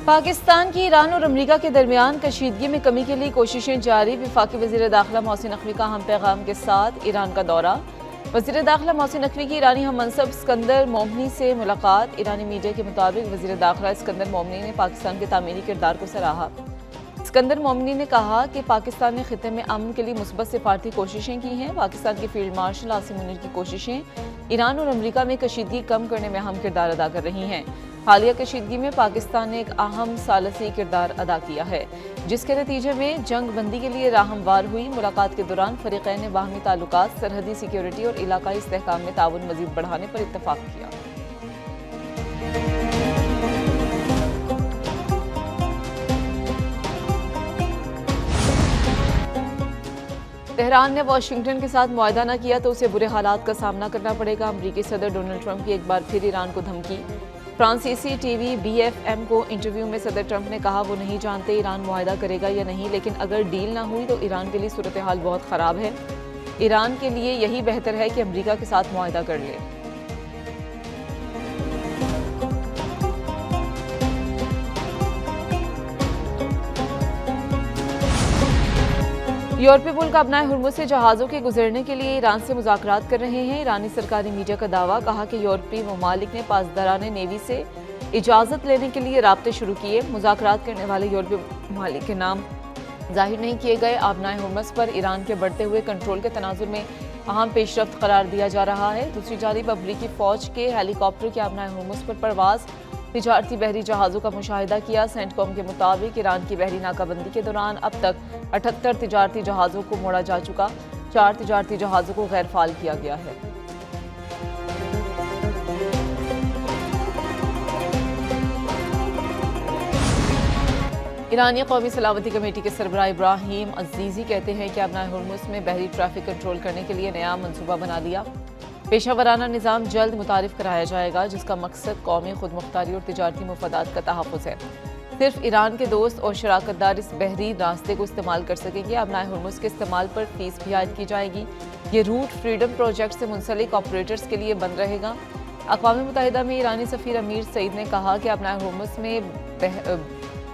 पाकिस्तान की ईरान और अमेरिका के दरमियान कशीदगी में कमी के लिए कोशिशें जारी। वफाकी वज़ीर दाखिला मोहसिन नकवी का हम पैगाम के साथ ईरान का दौरा। वज़ीर दाखिला मोहसिन नकवी की ईरानी हम मनसब सिकंदर मोमनी से मुलाकात। ईरानी मीडिया के मुताबिक वज़ीर दाखिला सिकंदर मोमनी ने पाकिस्तान के तामीरी किरदार को सराहा। सिकंदर मोमनी ने कहा कि पाकिस्तान ने खिते में अमन के लिए मुस्बत सिफारती कोशिशें की हैं। पाकिस्तान के फील्ड मार्शल आसिम मुनीर की कोशिशें ईरान और अमेरिका में कशीदगी कम करने में अहम किरदार अदा कर रही हैं। हालिया कशीदगी में पाकिस्तान ने एक अहम सालसी किरदार अदा किया है, जिसके नतीजे में जंग बंदी के लिए राह हमवार हुई। मुलाकात के दौरान फरीक़ैन ने बाहमी ताल्लुकात, सरहदी सिक्योरिटी और इलाकाई इस्तेहकाम में ताउन मज़ीद बढ़ाने पर इत्तफाक किया। तेहरान ने वाशिंगटन के साथ मुआहदा न किया तो उसे बुरे हालात का सामना करना पड़ेगा। अमरीकी सदर डोनाल्ड ट्रंप की एक बार फिर ईरान को धमकी। फ्रांसीसी टीवी BFM को इंटरव्यू में सदर ट्रंप ने कहा वो नहीं जानते ईरान मुआहदा करेगा या नहीं, लेकिन अगर डील ना हुई तो ईरान के लिए सूरत हाल बहुत ख़राब है। ईरान के लिए यही बेहतर है कि अमरीका के साथ मुआहदा कर ले। यूरोपीय मुल्क अपनाए हुर्मुज़ से जहाज़ों के गुजरने के लिए ईरान से मुज़ाकरात कर रहे हैं। ईरानी सरकारी मीडिया का दावा, कहा कि यूरोपीय ममालिक ने पासदारान नेवी से इजाज़त लेने के लिए राब्ते शुरू किए। मुज़ाकरात करने वाले यूरोपीय ममालिक के नाम जाहिर नहीं किए गए। अपनाए हुर्मुज़ पर ईरान के बढ़ते हुए कंट्रोल के तनाजुर में अहम पेशरफ्त करार दिया जा रहा है। दूसरी जानिब अमरीकी फ़ौज के हेलीकॉप्टर के अपनाए हुर्मुज़ पर परवाज़ तिजारती बहरी जहाज़ों का मुशाहिदा किया। सेंटकॉम के मुताबिक ईरान की बहरी नाकाबंदी के दौरान अब तक 78 तिजारती जहाज़ों को मोड़ा जा चुका। 4 तिजारती जहाज़ों को गैर फाल किया गया है। ईरानी कौमी सलामती कमेटी के सरबराह इब्राहिम अजीज़ी कहते हैं कि अपनाए हुर्मुज़ में बहरी ट्रैफिक कंट्रोल करने के लिए नया मनसूबा बना लिया। पेशावराना निज़ाम जल्द मुतारिफ कराया जाएगा, जिसका मकसद कौमी खुद मुख्तारी और तिजारती मुफादात का तहफ़्फ़ुज़ है। सिर्फ ईरान के दोस्त और शराकतदार इस बहरी रास्ते को इस्तेमाल कर सकेंगे। अपनाए हुर्मुज़ के इस्तेमाल पर फीस भी आयद की जाएगी। ये रूट फ्रीडम प्रोजेक्ट से मुंसलिक ऑपरेटर्स के लिए बंद रहेगा। अक़वाम मुत्तहिदा में ईरानी सफ़ीर अमीर सईद ने कहा कि अपनाए हुर्मुज़ में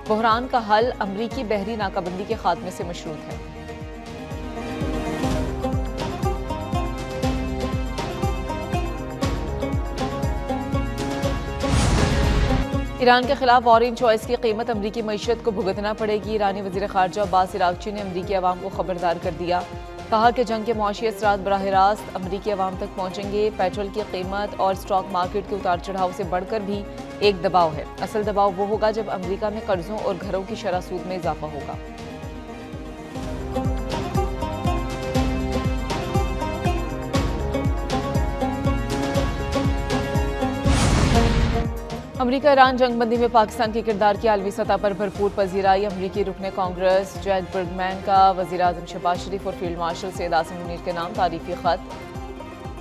बहरान का हल अमरीकी बहरी नाकाबंदी के खात्मे से मशरूत है। ईरान के खिलाफ ऑरेंज चॉइस की कीमत अमरीकी मईशत को भुगतना पड़ेगी। ईरानी वज़ीर ख़ारजा अब्बास इराक़ची ने अमरीकी अवाम को खबरदार कर दिया। कहा कि जंग के मुआशी असरात बराह रास्त अमरीकी अवाम तक पहुँचेंगे। पेट्रोल की कीमत और स्टॉक मार्केट के उतार चढ़ाव से बढ़कर भी एक दबाव है। असल दबाव वो होगा जब अमरीका में कर्जों और घरों की शरह सूद में इजाफा होगा। अमरीका ईरान जंगबंदी में पाकिस्तान के किरदार की आलमी सतह पर भरपूर पजीराई। अमरीकी रुकने कांग्रेस जैक बर्गमैन का वज़ीर आज़म शहबाज शरीफ और फील्ड मार्शल सैयद आसिम मुनीर के नाम तारीफ़ी ख़त।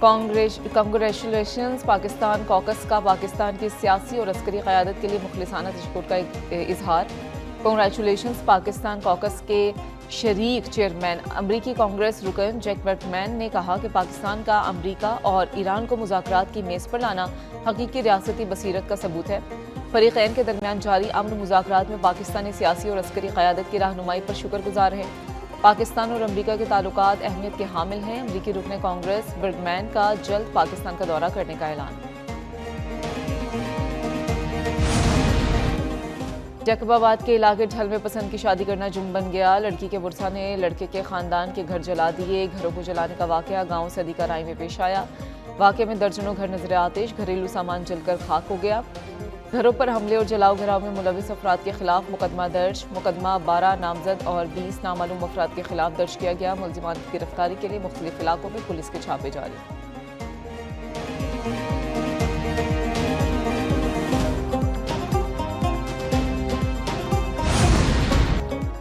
कांग्रेचुलेशंस पाकिस्तान कॉकस का पाकिस्तान की सियासी और अस्करी क़यादत के लिए मुखलिसाना तशक्कुर का इजहार। कांग्रेचुलेशंस पाकिस्तान कॉकस के शरीक चेयरमैन अमरीकी कांग्रेस रुकन जैक बर्गमैन ने कहा कि पाकिस्तान का अमरीका और ईरान को मुज़ाकरात की मेज़ पर लाना हकीकी रियासती बसीरत का सबूत है। फरीक़ैन के दरमियान जारी अमन मुज़ाकरात में पाकिस्तानी सियासी और अस्करी क़यादत की रहनुमाई पर शुक्रगुजार है। पाकिस्तान और अमरीका के ताल्लुकात अहमियत के हामिल हैं। अमरीकी रुकन कांग्रेस बर्गमैन का जल्द पाकिस्तान का दौरा करने का ऐलान। जैकबाबाद के इलाके ढल में पसंद की शादी करना जुर्म बन गया। लड़की के बुरसा ने लड़के के खानदान के घर जला दिए। घरों को जलाने का वाकया गांव सदी का राय में पेश आया। वाकये में दर्जनों घर नजर आतिश, घरेलू सामान जलकर खाक हो गया। घरों पर हमले और जलाओ घराव में मुलविस अफराद के खिलाफ मुकदमा दर्ज। मुकदमा 12 नामजद और 20 नामालूम अफराद के खिलाफ दर्ज किया गया। मुलजिमान की गिरफ्तारी के लिए मुख्तलिफ इलाकों में पुलिस के छापे जारी।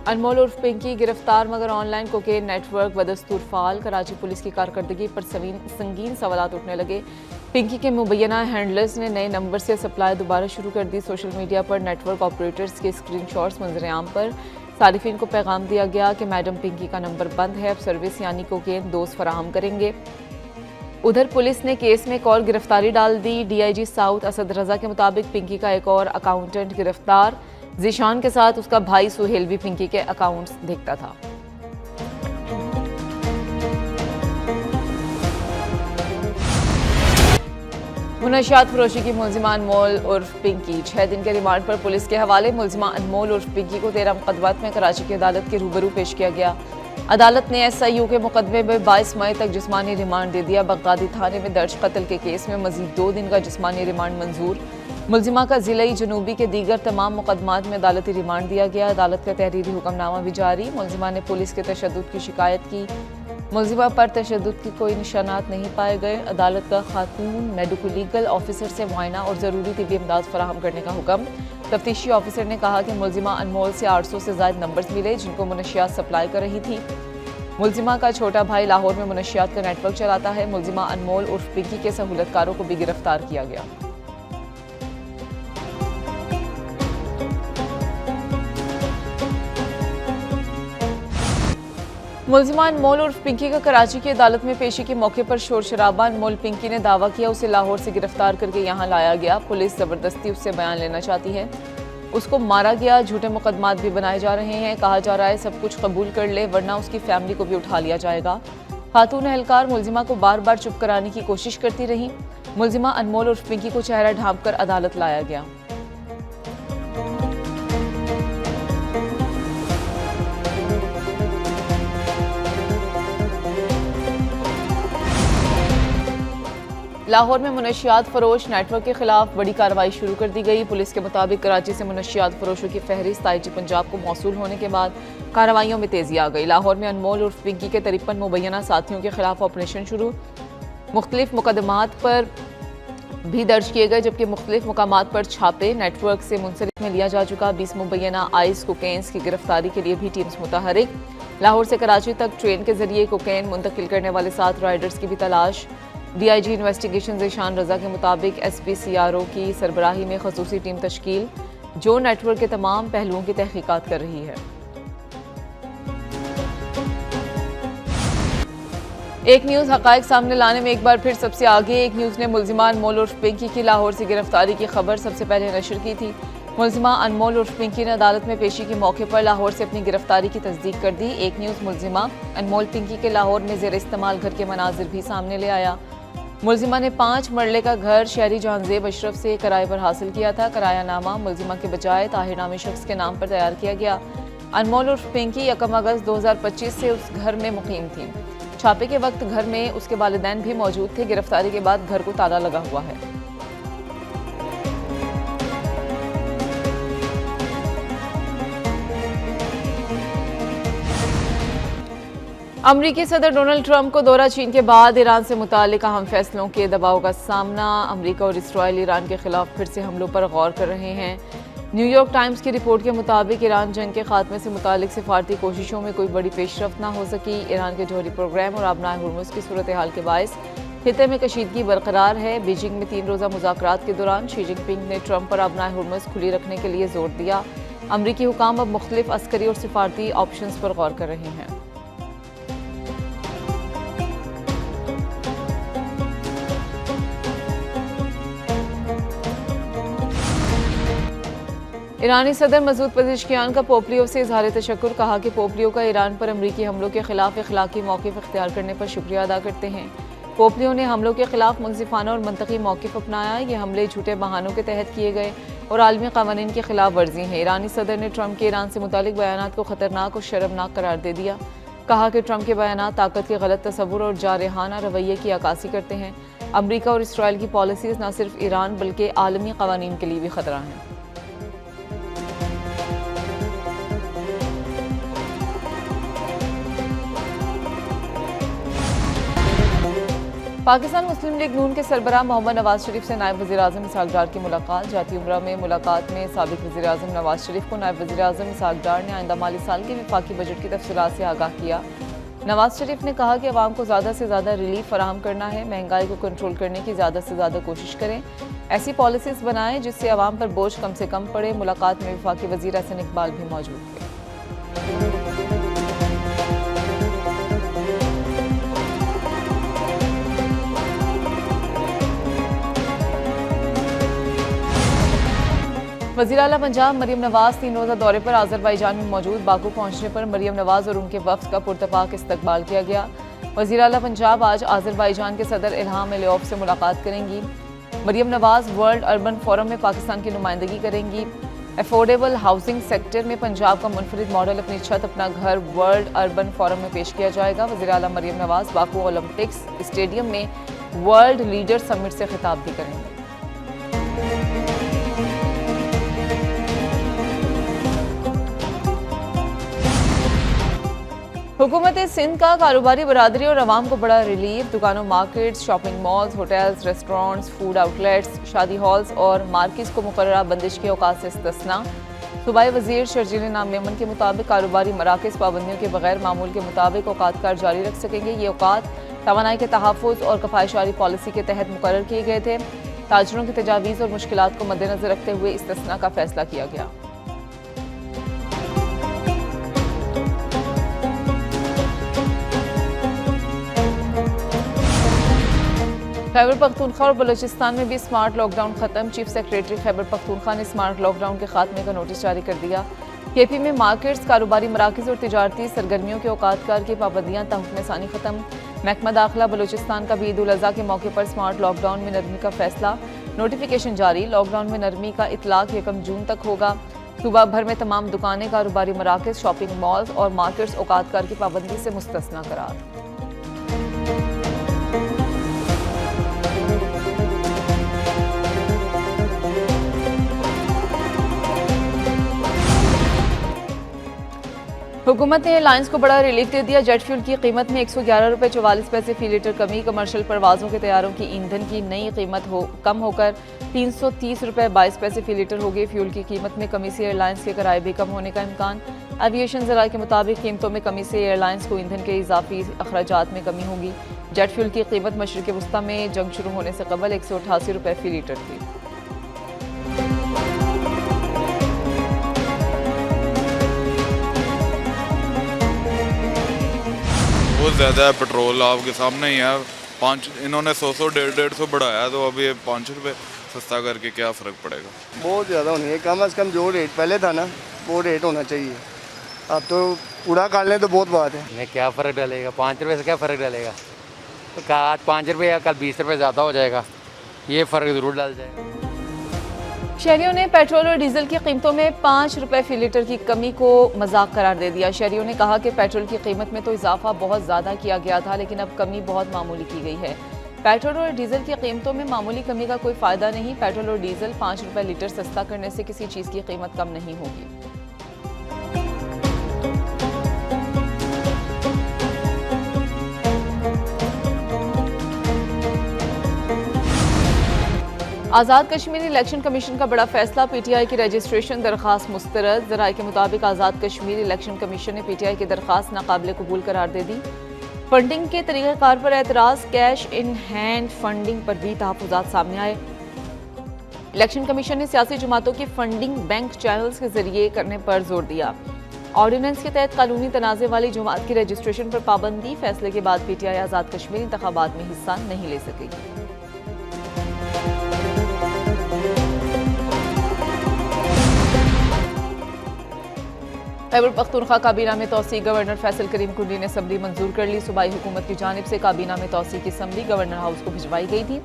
अनमोल उर्फ पिंकी गिरफ्तार, मगर ऑनलाइन कोकेन नेटवर्क बदस्तूर फाल। कराची पुलिस की कारकर्दगी पर संगीन सवालात उठने लगे। पिंकी के मुबैना हैंडलर्स ने नए नंबर से सप्लाई दोबारा शुरू कर दी। सोशल मीडिया पर नेटवर्क ऑपरेटर्स के स्क्रीनशॉट्स मंजरेआम पर सारिफिन को पैगाम दिया गया कि मैडम पिंकी का नंबर बंद है, अब सर्विस यानी कोकेन दोस्त फराहम करेंगे। उधर पुलिस ने केस में एक और गिरफ्तारी डाल दी। DIG साउथ असद रजा के मुताबिक पिंकी का एक और अकाउंटेंट गिरफ्तार। जीशान के साथ उसका भाई सुहेल भी पिंकी के अकाउंट्स देखता था। मुनशियात फरोशी की मुलजिमा अनमोल उर्फ पिंकी 6 दिन के रिमांड पर पुलिस के हवाले। मुलजिमा अनमोल उर्फ पिंकी को 13 मुकदमात में कराची की अदालत के रूबरू पेश किया गया। अदालत ने SIU के मुकदमे में 22 मई तक जिस्मानी रिमांड दे दिया। बगदादी थाने में दर्ज कत्ल के केस में मजीद 2 दिन का जिस्मानी रिमांड मंजूर। मुलजिमा का जिले जनूबी के दीगर तमाम मुकदमात में अदालती रिमांड दिया गया। अदालत का तहरीरी हुक्मनामा भी जारी। मुलजिमा ने पुलिस के तशद्दुद की शिकायत की। मुलजिमा पर तशद्दुद के कोई निशानात नहीं पाए गए। अदालत का खातून मेडिको लीगल ऑफिसर से मुआयना और ज़रूरी तिब्बी इमदाद फराहम करने का हुक्म। तफ्तीशी ऑफिसर ने कहा कि मुलजिमा अनमोल से 800 से ज़ायद नंबर्स मिले जिनको मुनशियात सप्लाई कर रही थी। मुलजिमा का छोटा भाई लाहौर में मुनशियात का नेटवर्क चलाता है। मुलजिमा अनमोल उर्फ पिंकी के सहूलतकारों को भी गिरफ्तार किया गया। मुलजिमा अनमोल उर्फ पिंकी का कराची की अदालत में पेशी के मौके पर शोर शराबा। अनमोल पिंकी ने दावा किया उसे लाहौर से गिरफ्तार करके यहाँ लाया गया। पुलिस ज़बरदस्ती उससे बयान लेना चाहती है। उसको मारा गया। झूठे मुकदमात भी बनाए जा रहे हैं। कहा जा रहा है सब कुछ कबूल कर ले वरना उसकी फैमिली को भी उठा लिया जाएगा। खातून एहलकार मुलजिमा को बार बार चुप कराने की कोशिश करती रही। मुलजिमा अनमोल उर्फ पिंकी को चेहरा ढांप कर अदालत लाया गया। लाहौर में मुनशियात फरोश नेटवर्क के खिलाफ बड़ी कार्रवाई शुरू कर दी गई। पुलिस के मुताबिक कराची से मुनशियात फरोशों की फहरिस्त IG पंजाब को मौसूल होने के बाद कार्रवाइयों में तेजी आ गई। लाहौर में अनमोल उर्फ पिंकी के 53 मुबैना साथियों के खिलाफ ऑपरेशन शुरू। मुख्तलिफ मुकदमात पर भी दर्ज किए गए जबकि मुख्तलिफ मुकामात पर छापे। नेटवर्क से मुंसलिक में लिया जा चुका 20 मुबैना आइस कोकेन्स की गिरफ्तारी के लिए भी टीम्स मुतहरिक। लाहौर से कराची तक ट्रेन के जरिए कोकेन मुंतकिल करने वाले 7 राइडर्स की भी तलाश। DIG इन्वेस्टिगेशन ज़ीशान रजा के मुताबिक SPCRO की सरबराही में खसूसी टीम तश्कील जो नेटवर्क के तमाम पहलुओं की तहकीकात कर रही है। एक न्यूज़ हक़ाइक़ सामने लाने में एक बार फिर सबसे आगे। एक न्यूज़ ने मुलजिमा अनमोल उर्फ पिंकी की लाहौर से गिरफ्तारी की खबर सबसे पहले नशर की थी। मुलजिमा अनमोल उर्फ पिंकी ने अदालत में पेशी के मौके पर लाहौर से अपनी गिरफ्तारी की तस्दीक कर दी। एक न्यूज़ मुलजिमा अनमोल पिंकी के लाहौर में ज़ेर इस्तेमाल घर के मनाजिर भी सामने ले आया। मुलजिमा ने 5 मरले का घर शहरी जहांजेब अशरफ से किराए पर हासिल किया था। किरायानामा मुलजिमा के बजाय ताहिर नामी शख्स के नाम पर तैयार किया गया। अनमोल उर्फ पिंकी 1 अगस्त 2025 से उस घर में मुकीम थी। छापे के वक्त घर में उसके वालिदैन भी मौजूद थे। गिरफ्तारी के बाद घर को ताला लगा हुआ है। अमरीकी सदर डोनाल्ड ट्रंप को दौरा चीन के बाद ईरान से मुताल्लिक अहम फैसलों के दबाव का सामना। अमरीका और इसराइल ईरान के खिलाफ फिर से हमलों पर गौर कर रहे हैं। न्यूयॉर्क टाइम्स की रिपोर्ट के मुताबिक ईरान जंग के खात्मे से मुताल्लिक सिफारती कोशिशों में कोई बड़ी पेशरफ्त ना हो सकी। ईरान के जौहरी प्रोग्राम और आबनाए हुर्मुज़ की सूरत हाल के बायस खिते में कशीदगी बरकरार है। बीजिंग में 3 रोज़ा मुज़ाकरात के दौरान शी जिनपिंग ने ट्रंप पर आबनाए हुर्मुज़ खुली रखने के लिए जोर दिया। अमरीकी हुकाम अब मुख्तलिफ अस्करी और सिफारती ऑप्शंस पर गौर कर रहे हैं। ईरानी सदर मसूद पेज़ेश्कियान का पोम्पियो से इजहार तशक्कुर। कहा कि पोम्पियो का ईरान पर अमरीकी हमलों के खिलाफ इखलाकी मौक़िफ़ इख्तियार करने पर शुक्रिया अदा करते हैं। पोम्पियो ने हमलों के खिलाफ मुनसिफाना और मंतकी मौक़िफ़ अपनाया। ये हमले झूठे बहानों के तहत किए गए और आलमी क़वानीन की खिलाफ वर्जी हैं। ईरानी सदर ने ट्रंप के ईरान से मुतालिक बयानात को ख़तरनाक और शर्मनाक करार दे दिया। कहा कि ट्रंप के बयानात ताकत के गलत तसव्वुर और जारहाना रवैये की अक्कासी करते हैं। अमरीका और इसराइल की पॉलिसीज़ न सिर्फ ईरान बल्कि आलमी क़वानीन के लिए भी ख़तरा हैं। पाकिस्तान मुस्लिम लीग नून के सरबराह मोहम्मद नवाज शरीफ से नायब वज़ीर-ए-आज़म इसहाक डार की मुलाकात। जाती उम्रा में मुलाकात में साबिक़ वज़ीर-ए-आज़म नवाज शरीफ को नायब वज़ीर-ए-आज़म इसहाक डार ने आइंदा माली साल के वफाकी बजट की तफसीलात से आगाह किया। नवाज शरीफ ने कहा कि अवाम को ज़्यादा से ज़्यादा रिलीफ फराहम करना है। महंगाई को कंट्रोल करने की ज़्यादा से ज़्यादा कोशिश करें। ऐसी पॉलिसीज़ बनाएं जिससे अवाम पर बोझ कम से कम पड़े। मुलाकात में वफाकी वज़ीर हसन इकबाल भी मौजूद थे। वज़ीर आला पंजाब मरियम नवाज 3 रोज़ा दौरे पर आज़रबाईजान में मौजूद। बाकू पहुंचने पर मरियम नवाज और उनके वफ्द का पुरतपाक इस्तकबाल किया गया। वज़ीर आला पंजाब आज आज़रबाईजान के सदर इल्हाम अलियव से मुलाकात करेंगी। Maryam Nawaz world urban forum में पाकिस्तान की नुमाइंदगी करेंगी। अफोर्डेबल हाउसिंग सेक्टर में पंजाब का मुनफरिद मॉडल अपनी छत अपना घर वर्ल्ड अर्बन फोरम में पेश किया जाएगा। वज़ीर आला Maryam Nawaz Baku Olympics stadium में वर्ल्ड लीडर समिट से खिताब भी करेंगे। हुकूमत सिंध का कारोबारी बरादरी और अवाम को बड़ा रिलीफ। दुकानों, markets, shopping malls, hotels, restaurants, food outlets, शादी हॉल्स और मार्केट्स को मुकर्ररा बंदिश के औकात से इस्तिस्ना। सूबाई वज़ीर शर्जील नाम मेमन के मुताबिक कारोबारी मराकज़ पाबंदियों के बगैर मामूल के मुताबिक औकातकार जारी रख सकेंगे। ये औकात तवानाई के तहफ़्फ़ुज़ और कफ़ायशारी पॉलिसी के तहत मुकर्रर किए गए थे। ताजरों की तजावीज़ और मुश्किलात को मद्देनज़र रखते हुए इस्तिस्ना का फैसला किया गया। खैबर पख्तूनख्वा और बलूचिस्तान में भी स्मार्ट लॉकडाउन खत्म। चीफ सेक्रेटरी खैबर पख्तूनख्वा ने स्मार्ट लॉकडाउन के खात्मे का नोटिस जारी कर दिया। केपी में मार्केट्स, कारोबारी मराकज़ और तिजारती सरगर्मियों के औकातकार की पाबंदियाँ ताहुक्म सानी खत्म। महकमा दाखिला बलूचिस्तान का भी ईद उल अज़हा के मौके पर स्मार्ट लॉकडाउन में नरमी का फैसला। नोटिफिकेशन जारी। लॉकडाउन में नरमी का इतलाक 1 जून तक होगा। सूबा भर में तमाम दुकानें, कारोबारी मराकज़, शॉपिंग मॉल्स और मार्केट्स औकातकार की पाबंदी से मुस्तस्ना करार। हुकूमत ने एयरलाइंस को बड़ा रिलीफ दे दिया। जेट फ्यूल की कीमत में 111 रुपये 44 पैसे फी लीटर कमी। कमर्शियल परवाज़ों के तैयारों की ईंधन की नई कीमत कम होकर 330 रुपये 22 पैसे फी लीटर होगी। फ्यूल की कीमत में कमी से एयरलाइंस के किराए भी कम होने का इम्कान। एविएशन ज़राए के मुताबिक कीमतों में कमी से एयरलाइंस को ईंधन के इजाफी अखराजात में कमी होगी। जेट फ्यूल की कीमत मशरिक़ वस्ता में जंग शुरू होने से कबल 188 रुपये फी लीटर थी। बहुत ज़्यादा है पेट्रोल, आपके सामने ही है। इन्होंने 100 150 बढ़ाया, तो अब ये 5 रुपये सस्ता करके क्या फ़र्क पड़ेगा। बहुत ज़्यादा होनी है। कम से कम जो रेट पहले था ना वो रेट होना चाहिए। अब तो पूरा कर लें तो बहुत बात है। नहीं, क्या फ़र्क डालेगा? 5 रुपये से क्या फ़र्क डालेगा? तो आज 5 रुपये या कल 20 रुपये ज़्यादा हो जाएगा, ये फ़र्क ज़रूर डाल जाएगा। शहरियों ने पेट्रोल और डीजल की कीमतों में 5 रुपये फी लीटर की कमी को मजाक करार दे दिया। शहरियों ने कहा कि पेट्रोल की कीमत में तो इजाफा बहुत ज़्यादा किया गया था, लेकिन अब कमी बहुत मामूली की गई है। पेट्रोल और डीजल की कीमतों में मामूली कमी का कोई फ़ायदा नहीं। पेट्रोल और डीजल 5 रुपये लीटर सस्ता करने से किसी चीज़ की कीमत कम नहीं होगी। आज़ाद कश्मीर इलेक्शन कमीशन का बड़ा फैसला। पीटीआई की रजिस्ट्रेशन दरख्वास्त मुस्तरद। ज़राए के मुताबिक आज़ाद कश्मीर इलेक्शन कमीशन ने पीटीआई की दरख्वास्त नाकाबिल कबूल करार दे दी। फंडिंग के तरीक़ाकार पर एतराज़। कैश इन हैंड फंडिंग पर भी तहफ़्फ़ुज़ात सामने आए। इलेक्शन कमीशन ने सियासी जमातों की फंडिंग बैंक चैनल्स के जरिए करने पर जोर दिया। ऑर्डिनेंस के तहत कानूनी तनाज़े वाली जमात की रजिस्ट्रेशन पर पाबंदी। फैसले के बाद पीटीआई आज़ाद कश्मीर इंतखाबात में हिस्सा नहीं ले सकेगी। खैबर पख्तूनख्वा काबीना में तौसी। गवर्नर फैसल करीम कुंडी ने असम्बली मंजूर कर ली। सूबाई हुकूमत की जानिब से काबीना में तौसी की असम्बली गवर्नर हाउस को भिजवाई गई थी।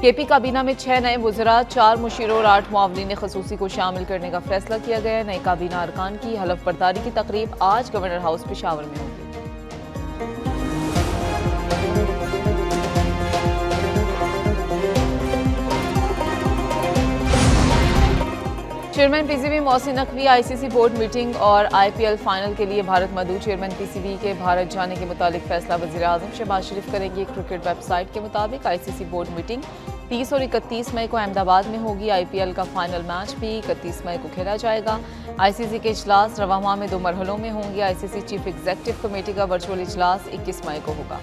केपी काबीना में 6 नए वज़रा, 4 मुशीरों और 8 मुआवलीन ख़ुसूसी को शामिल करने का फैसला किया गया। नए काबीना अरकान की हलफ बर्दारी की तकरीब आज गवर्नर हाउस पेशावर में होगी। Chairman PCB Mohsin Naqvi ICC board meeting और आईपीएल फाइनल के लिए भारत मधु। चेयरमैन पीसीबी के भारत जाने के मुतालिक फैसला वज़ीर आज़म शहबाज शरीफ करेंगे। क्रिकेट वेबसाइट के मुताबिक आईसीसी बोर्ड मीटिंग 30 और 31 मई को अहमदाबाद में होगी। आईपीएल का फाइनल मैच भी 31 मई को खेला जाएगा। आईसीसी के इजलास रवा माह में 2 मरहलों में होंगे। आईसीसी चीफ एग्जीक्यूटिव कमेटी का वर्चुअल इजलास 21 मई को होगा।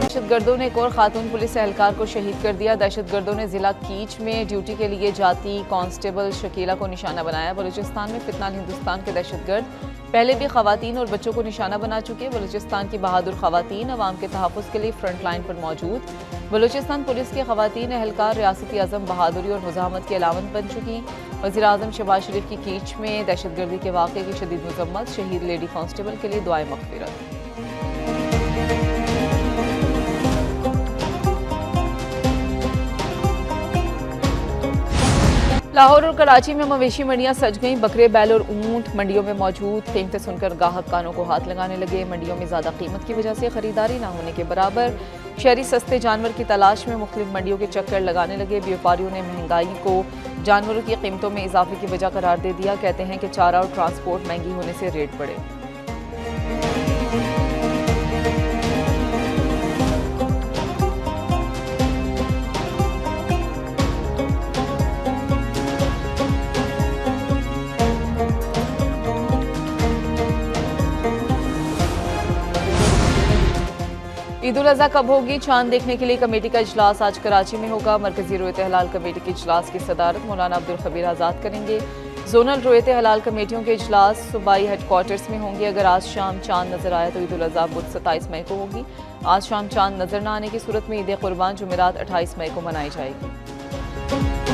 दहशतगर्दों ने एक और खातून पुलिस एहलकार को शहीद कर दिया। दहशतगर्दों ने जिला कीच में ड्यूटी के लिए जाती कांस्टेबल शकीला को निशाना बनाया। बलूचिस्तान में फितनाल हिंदुस्तान के दहशतगर्द पहले भी खवातीन और बच्चों को निशाना बना चुके बलूचिस्तान की बहादुर खवातीन अवाम के तहफ़्फ़ुज़ के लिए फ्रंट लाइन पर मौजूद। बलूचिस्तान पुलिस की खवातीन एहलकार रियासती आज़म बहादुरी और मुज़ाहमत की अलामत बन चुकी। वज़ीर आज़म शहबाज शरीफ की कीच में दहशतगर्दी के वाक़े की शदीद मज़म्मत, शहीद लेडी कांस्टेबल के लिए दुआए मग़फ़िरत। लाहौर और कराची में मवेशी मंडियां सज गईं। बकरे, बैल और ऊंट मंडियों में मौजूद। कीमतें सुनकर ग्राहक कानों को हाथ लगाने लगे। मंडियों में ज़्यादा कीमत की वजह से खरीदारी ना होने के बराबर। शहरी सस्ते जानवर की तलाश में मुख्तलिफ मंडियों के चक्कर लगाने लगे। व्यापारियों ने महंगाई को जानवरों की कीमतों में इजाफे की वजह करार दे दिया। कहते हैं कि चारा और ट्रांसपोर्ट महंगी होने से रेट बढ़े। ईद उल अज़हा कब होगी? चांद देखने के लिए कमेटी का इजलास आज कराची में होगा। मरकजी रोयत हलाल कमेटी के इजलास की सदारत मौलाना अब्दुल खबीर आज़ाद करेंगे। जोनल रोयत हलाल कमेटियों के इजलास सूबाई हेडक्वार्टर्स में होंगे। अगर आज शाम चांद नजर आए तो ईद उल अज़हा बुध 27 मई को होगी। आज शाम चांद नजर न आने की सूरत में ईद कुर्बान जुमेरात 28 मई को मनाई जाएगी।